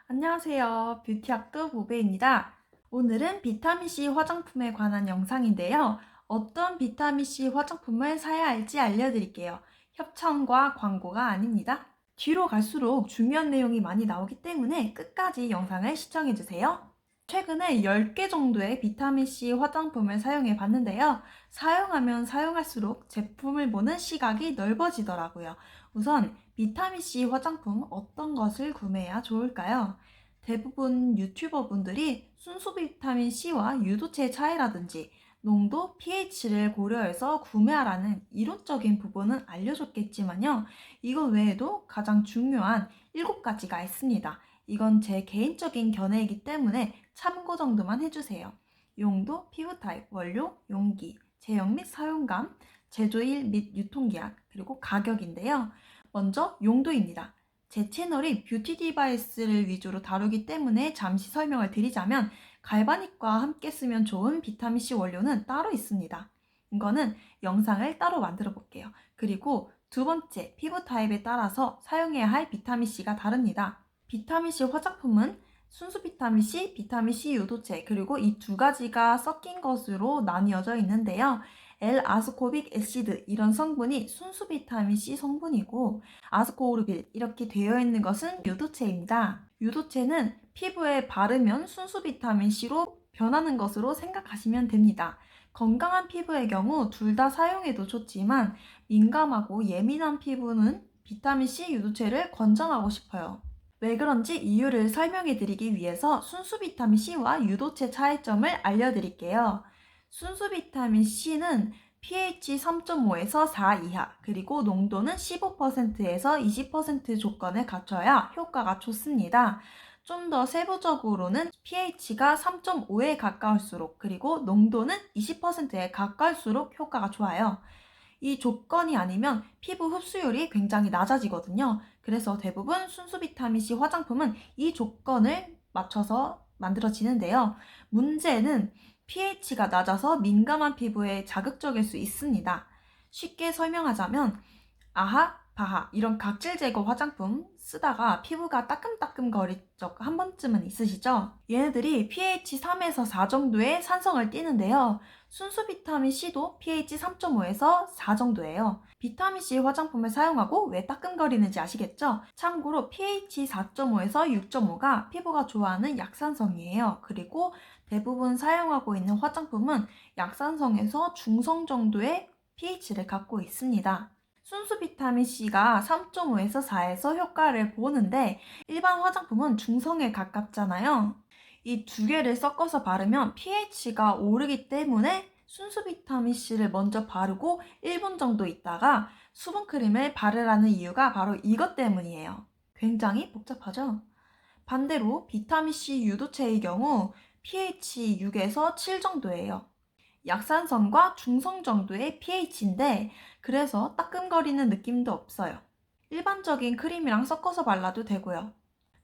안녕하세요. 뷰티학도 보배입니다. 오늘은 비타민C 화장품에 관한 영상인데요. 어떤 비타민C 화장품을 사야 할지 알려드릴게요. 협찬과 광고가 아닙니다. 뒤로 갈수록 중요한 내용이 많이 나오기 때문에 끝까지 영상을 시청해주세요. 최근에 10개 정도의 비타민C 화장품을 사용해 봤는데요. 사용하면 사용할수록 제품을 보는 시각이 넓어지더라고요. 우선 비타민C 화장품 어떤 것을 구매해야 좋을까요? 대부분 유튜버 분들이 순수 비타민C와 유도체 차이라든지 농도, pH를 고려해서 구매하라는 이론적인 부분은 알려줬겠지만요. 이것 외에도 가장 중요한 7가지가 있습니다. 이건 제 개인적인 견해이기 때문에 참고 정도만 해주세요. 용도, 피부 타입, 원료, 용기, 제형 및 사용감, 제조일 및 유통기한, 그리고 가격인데요. 먼저 용도입니다. 제 채널이 뷰티 디바이스를 위주로 다루기 때문에 잠시 설명을 드리자면 갈바닉과 함께 쓰면 좋은 비타민C 원료는 따로 있습니다. 이거는 영상을 따로 만들어 볼게요. 그리고 두 번째, 피부 타입에 따라서 사용해야 할 비타민C가 다릅니다. 비타민C 화장품은 순수 비타민C, 비타민C 유도체, 그리고 이 두 가지가 섞인 것으로 나뉘어져 있는데요. L-아스코빅 애시드 이런 성분이 순수 비타민C 성분이고 아스코르빌 이렇게 되어 있는 것은 유도체입니다. 유도체는 피부에 바르면 순수 비타민C로 변하는 것으로 생각하시면 됩니다. 건강한 피부의 경우 둘 다 사용해도 좋지만 민감하고 예민한 피부는 비타민C 유도체를 권장하고 싶어요. 왜 그런지 이유를 설명해 드리기 위해서 순수 비타민C와 유도체 차이점을 알려드릴게요. 순수 비타민C는 pH 3.5에서 4 이하, 그리고 농도는 15%에서 20% 조건을 갖춰야 효과가 좋습니다. 좀 더 세부적으로는 pH가 3.5에 가까울수록, 그리고 농도는 20%에 가까울수록 효과가 좋아요. 이 조건이 아니면 피부 흡수율이 굉장히 낮아지거든요. 그래서 대부분 순수 비타민C 화장품은 이 조건을 맞춰서 만들어지는데요. 문제는 pH가 낮아서 민감한 피부에 자극적일 수 있습니다. 쉽게 설명하자면 아하, 바하 이런 각질 제거 화장품 쓰다가 피부가 따끔따끔거릴 적 한 번쯤은 있으시죠? 얘네들이 pH 3에서 4 정도의 산성을 띠는데요. 순수 비타민C도 pH 3.5에서 4 정도예요. 비타민C 화장품을 사용하고 왜 따끔거리는지 아시겠죠? 참고로 pH 4.5에서 6.5가 피부가 좋아하는 약산성이에요. 그리고 대부분 사용하고 있는 화장품은 약산성에서 중성 정도의 pH를 갖고 있습니다. 순수 비타민C가 3.5에서 4에서 효과를 보는데 일반 화장품은 중성에 가깝잖아요. 이 두 개를 섞어서 바르면 pH가 오르기 때문에 순수 비타민C를 먼저 바르고 1분 정도 있다가 수분크림을 바르라는 이유가 바로 이것 때문이에요. 굉장히 복잡하죠? 반대로 비타민C 유도체의 경우 pH 6에서 7 정도예요. 약산성과 중성 정도의 pH인데 그래서 따끔거리는 느낌도 없어요. 일반적인 크림이랑 섞어서 발라도 되고요.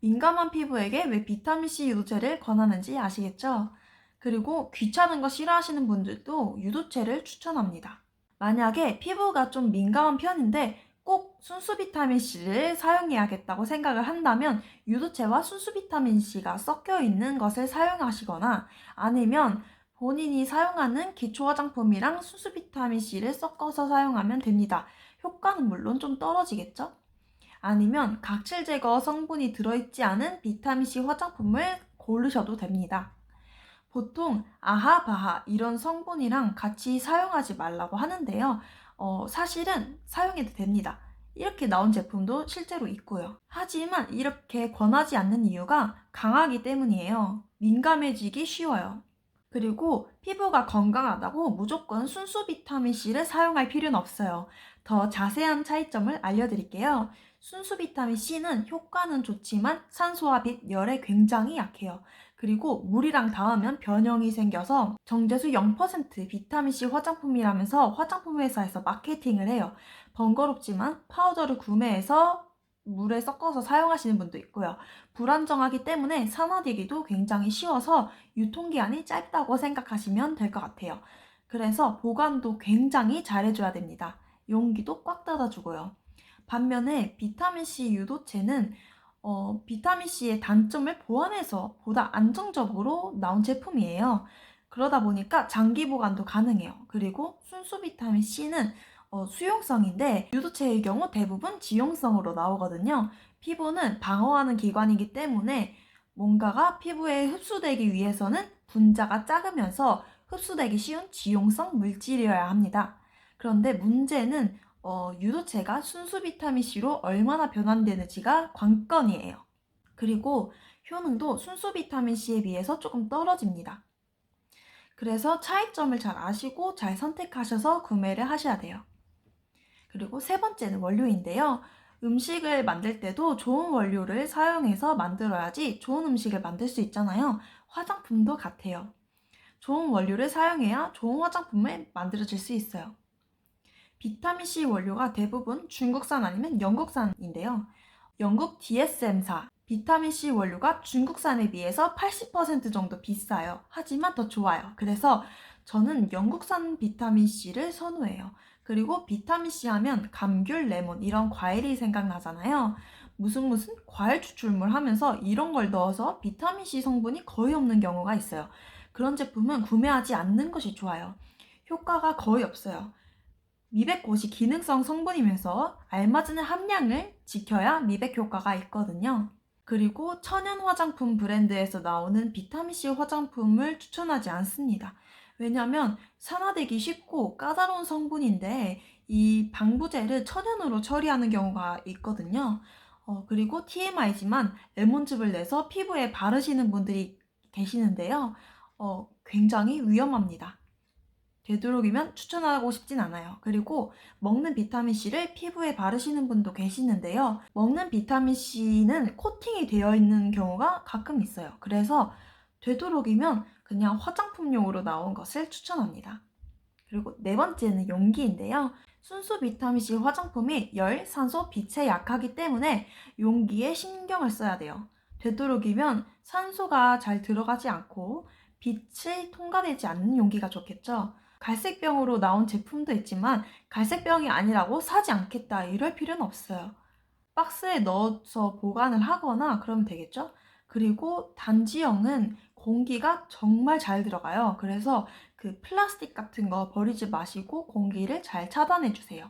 민감한 피부에게 왜 비타민C 유도체를 권하는지 아시겠죠? 그리고 귀찮은 거 싫어하시는 분들도 유도체를 추천합니다. 만약에 피부가 좀 민감한 편인데 꼭 순수 비타민C를 사용해야겠다고 생각을 한다면 유도체와 순수 비타민C가 섞여 있는 것을 사용하시거나 아니면 본인이 사용하는 기초 화장품이랑 순수 비타민C를 섞어서 사용하면 됩니다. 효과는 물론 좀 떨어지겠죠? 아니면 각질 제거 성분이 들어있지 않은 비타민C 화장품을 고르셔도 됩니다. 보통 아하바하 이런 성분이랑 같이 사용하지 말라고 하는데요. 사실은 사용해도 됩니다. 이렇게 나온 제품도 실제로 있고요. 하지만 이렇게 권하지 않는 이유가 강하기 때문이에요. 민감해지기 쉬워요. 그리고 피부가 건강하다고 무조건 순수 비타민C를 사용할 필요는 없어요. 더 자세한 차이점을 알려드릴게요. 순수 비타민C는 효과는 좋지만 산소와 빛, 열에 굉장히 약해요. 그리고 물이랑 닿으면 변형이 생겨서 정제수 0% 비타민C 화장품이라면서 화장품 회사에서 마케팅을 해요. 번거롭지만 파우더를 구매해서 물에 섞어서 사용하시는 분도 있고요. 불안정하기 때문에 산화되기도 굉장히 쉬워서 유통기한이 짧다고 생각하시면 될 것 같아요. 그래서 보관도 굉장히 잘해줘야 됩니다. 용기도 꽉 닫아주고요. 반면에 비타민C 유도체는 비타민C의 단점을 보완해서 보다 안정적으로 나온 제품이에요. 그러다 보니까 장기 보관도 가능해요. 그리고 순수 비타민C는 수용성인데 유도체의 경우 대부분 지용성으로 나오거든요. 피부는 방어하는 기관이기 때문에 뭔가가 피부에 흡수되기 위해서는 분자가 작으면서 흡수되기 쉬운 지용성 물질이어야 합니다. 그런데 문제는 유도체가 순수 비타민C로 얼마나 변환되는지가 관건이에요. 그리고 효능도 순수 비타민C에 비해서 조금 떨어집니다. 그래서 차이점을 잘 아시고 잘 선택하셔서 구매를 하셔야 돼요. 그리고 세 번째는 원료인데요. 음식을 만들 때도 좋은 원료를 사용해서 만들어야지 좋은 음식을 만들 수 있잖아요. 화장품도 같아요. 좋은 원료를 사용해야 좋은 화장품을 만들어질 수 있어요. 비타민C 원료가 대부분 중국산 아니면 영국산인데요. 영국 DSM사 비타민C 원료가 중국산에 비해서 80% 정도 비싸요. 하지만 더 좋아요. 그래서 저는 영국산 비타민C를 선호해요. 그리고 비타민C 하면 감귤, 레몬 이런 과일이 생각나잖아요. 무슨 과일 추출물 하면서 이런 걸 넣어서 비타민C 성분이 거의 없는 경우가 있어요. 그런 제품은 구매하지 않는 것이 좋아요. 효과가 거의 없어요. 미백꽃이 기능성 성분이면서 알맞은 함량을 지켜야 미백 효과가 있거든요. 그리고 천연 화장품 브랜드에서 나오는 비타민C 화장품을 추천하지 않습니다. 왜냐하면 산화되기 쉽고 까다로운 성분인데 이 방부제를 천연으로 처리하는 경우가 있거든요. 그리고 TMI지만 레몬즙을 내서 피부에 바르시는 분들이 계시는데요. 굉장히 위험합니다. 되도록이면 추천하고 싶진 않아요. 그리고 먹는 비타민C를 피부에 바르시는 분도 계시는데요. 먹는 비타민C는 코팅이 되어 있는 경우가 가끔 있어요. 그래서 되도록이면 그냥 화장품용으로 나온 것을 추천합니다. 그리고 네 번째는 용기인데요. 순수 비타민C 화장품이 열, 산소, 빛에 약하기 때문에 용기에 신경을 써야 돼요. 되도록이면 산소가 잘 들어가지 않고 빛이 통과되지 않는 용기가 좋겠죠. 갈색병으로 나온 제품도 있지만 갈색병이 아니라고 사지 않겠다 이럴 필요는 없어요. 박스에 넣어서 보관을 하거나 그러면 되겠죠? 그리고 단지형은 공기가 정말 잘 들어가요. 그래서 그 플라스틱 같은 거 버리지 마시고 공기를 잘 차단해 주세요.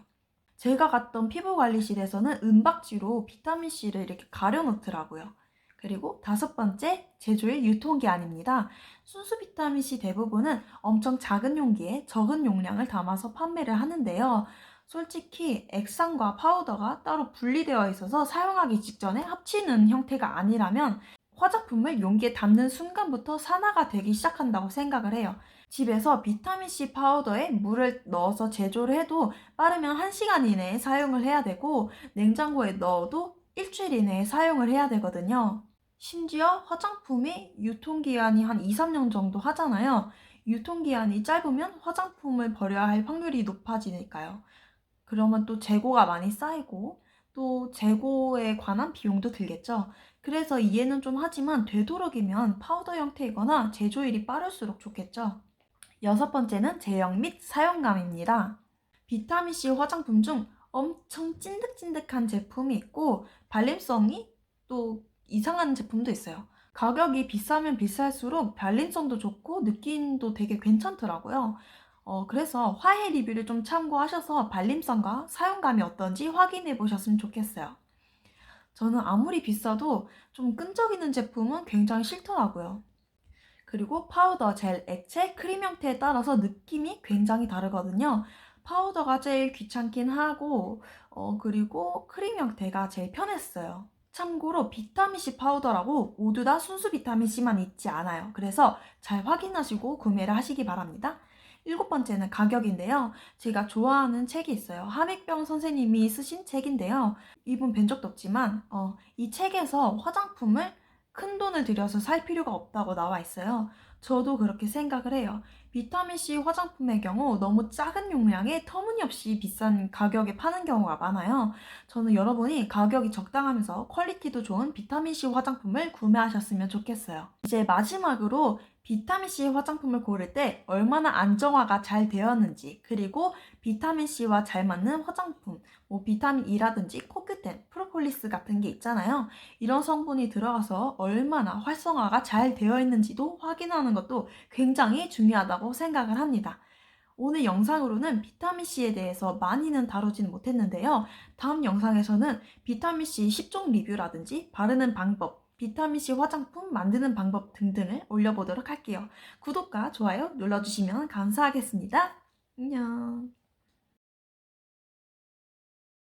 제가 갔던 피부관리실에서는 은박지로 비타민C를 이렇게 가려놓더라고요. 그리고 다섯 번째, 제조일 유통기한입니다. 순수 비타민C 대부분은 엄청 작은 용기에 적은 용량을 담아서 판매를 하는데요. 솔직히 액상과 파우더가 따로 분리되어 있어서 사용하기 직전에 합치는 형태가 아니라면 화장품을 용기에 담는 순간부터 산화가 되기 시작한다고 생각을 해요. 집에서 비타민C 파우더에 물을 넣어서 제조를 해도 빠르면 1시간 이내에 사용을 해야 되고 냉장고에 넣어도 일주일 이내에 사용을 해야 되거든요. 심지어 화장품이 유통기한이 한 2, 3년 정도 하잖아요. 유통기한이 짧으면 화장품을 버려야 할 확률이 높아지니까요. 그러면 또 재고가 많이 쌓이고 또 재고에 관한 비용도 들겠죠. 그래서 이해는 좀 하지만 되도록이면 파우더 형태이거나 제조일이 빠를수록 좋겠죠. 여섯 번째는 제형 및 사용감입니다. 비타민C 화장품 중 엄청 찐득찐득한 제품이 있고 발림성이 또 이상한 제품도 있어요. 가격이 비싸면 비쌀수록 발림성도 좋고 느낌도 되게 괜찮더라고요. 그래서 화해 리뷰를 좀 참고하셔서 발림성과 사용감이 어떤지 확인해 보셨으면 좋겠어요. 저는 아무리 비싸도 좀 끈적이는 제품은 굉장히 싫더라고요. 그리고 파우더, 젤, 액체, 크림 형태에 따라서 느낌이 굉장히 다르거든요. 파우더가 제일 귀찮긴 하고 그리고 크림 형태가 제일 편했어요. 참고로 비타민C 파우더라고 모두 다 순수 비타민C만 있지 않아요. 그래서 잘 확인하시고 구매를 하시기 바랍니다. 일곱 번째는 가격인데요. 제가 좋아하는 책이 있어요. 함익병 선생님이 쓰신 책인데요. 이분 뵌 적도 없지만 이 책에서 화장품을 큰 돈을 들여서 살 필요가 없다고 나와 있어요. 저도 그렇게 생각을 해요. 비타민C 화장품의 경우 너무 작은 용량에 터무니없이 비싼 가격에 파는 경우가 많아요. 저는 여러분이 가격이 적당하면서 퀄리티도 좋은 비타민C 화장품을 구매하셨으면 좋겠어요. 이제 마지막으로 비타민C 화장품을 고를 때 얼마나 안정화가 잘 되었는지, 그리고 비타민C와 잘 맞는 화장품, 비타민 E라든지 코큐텐, 프로폴리스 같은 게 있잖아요. 이런 성분이 들어가서 얼마나 활성화가 잘 되어 있는지도 확인하는 것도 굉장히 중요하다고 생각을 합니다. 오늘 영상으로는 비타민C에 대해서 많이는 다루진 못했는데요. 다음 영상에서는 비타민C 10종 리뷰라든지 바르는 방법, 비타민C 화장품 만드는 방법 등등을 올려보도록 할게요. 구독과 좋아요 눌러주시면 감사하겠습니다. 안녕.